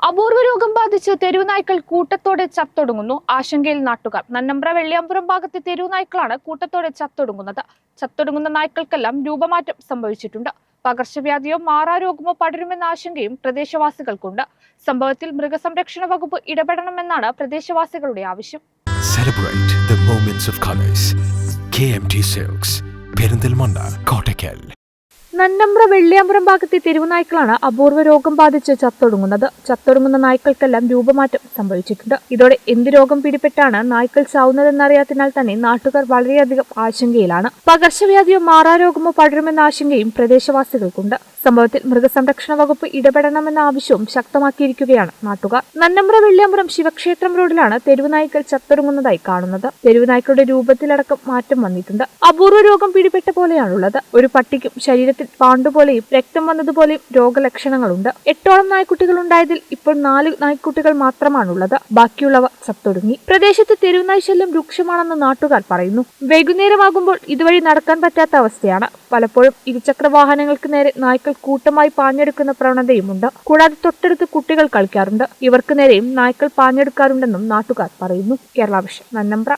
അപൂർവ രോഗം ബാധിച്ച് തെരുവുനായ്ക്കൾ കൂട്ടത്തോടെ ചത്തൊടുങ്ങുന്നു. ആശങ്കയിൽ നാട്ടുകാർ. നന്നമ്പ്ര വെള്ളിയാമ്പുറം ഭാഗത്തെ തെരുവുനായ്ക്കളാണ് കൂട്ടത്തോടെ ചത്തൊടുങ്ങുന്നത്. ചത്തൊടുങ്ങുന്ന നായ്ക്കൾക്കെല്ലാം രൂപമാറ്റം സംഭവിച്ചിട്ടുണ്ട്. പകർച്ചവ്യാധിയോ മാറാരോഗമോ പടരുമെന്ന ആശങ്കയും പ്രദേശവാസികൾക്കുണ്ട്. സംഭവത്തിൽ മൃഗസംരക്ഷണ വകുപ്പ് ഇടപെടണമെന്നാണ് പ്രദേശവാസികളുടെ ആവശ്യം. Celebrate the moments of colors. KMT Silks, Perinthalmanna, Kottakkal. Nannambra Velliyampuram ഭാഗത്തെ തെരുവുനായ്ക്കളാണ് അപൂർവ രോഗം ബാധിച്ച് ചത്തൊടുങ്ങുന്നത്. ചത്തൊടുങ്ങുന്ന നായ്ക്കൾക്കെല്ലാം രൂപമാറ്റം സംഭവിച്ചിട്ടുണ്ട്. ഇതോടെ എന്ത് രോഗം പിടിപെട്ടാണ് നായ്ക്കൾ ചാവുന്നതെന്നറിയാത്തതിനാൽ തന്നെ നാട്ടുകാർ വളരെയധികം ആശങ്കയിലാണ്. പകർച്ചവ്യാധിയോ മാറാരോഗമോ പടരുമെന്ന ആശങ്കയും പ്രദേശവാസികൾക്കുണ്ട്. സംഭവത്തിൽ മൃഗസംരക്ഷണ വകുപ്പ് ഇടപെടണമെന്ന ആവശ്യവും ശക്തമാക്കിയിരിക്കുകയാണ് നാട്ടുകാർ. നന്നമ്പ്ര വെള്ളിയാമ്പുറം ശിവക്ഷേത്രം റോഡിലാണ് തെരുവുനായ്ക്കൾ ചത്തൊടുങ്ങുന്നതായി കാണുന്നത്. തെരുവുനായ്ക്കളുടെ രൂപത്തിലടക്കം മാറ്റം വന്നിട്ടുണ്ട്. അപൂർവ രോഗം പിടിപെട്ട പോലെയാണുള്ളത്. ഒരു പട്ടിക്കും ശരീരത്തിൽ പാണ്ടുപോലെയും രക്തം വന്നതുപോലെയും രോഗലക്ഷണങ്ങളുണ്ട്. 8ഓളം നായ്ക്കുട്ടികൾ ഉണ്ടായതിൽ ഇപ്പോൾ 4 നായ്ക്കുട്ടികൾ മാത്രമാണുള്ളത്. ബാക്കിയുള്ളവ ചത്തൊടുങ്ങി. പ്രദേശത്ത് തെരുവുനായ് ശല്യം രൂക്ഷമാണെന്ന് നാട്ടുകാർ പറയുന്നു. വൈകുന്നേരമാകുമ്പോൾ ഇതുവഴി നടക്കാൻ പറ്റാത്ത അവസ്ഥയാണ്. പലപ്പോഴും ഇരുചക്ര വാഹനങ്ങൾക്ക് നേരെ നായ്ക്കൾ കൂട്ടമായി പാഞ്ഞെടുക്കുന്ന പ്രവണതയുമുണ്ട്. കൂടാതെ തൊട്ടടുത്ത് കുട്ടികൾ കളിക്കാറുണ്ട്. ഇവർക്ക് നേരെയും നായ്ക്കൾ പാഞ്ഞെടുക്കാറുണ്ടെന്നും നാട്ടുകാർ പറയുന്നു. കേരള വിഷൻ, നന്നമ്പ്ര.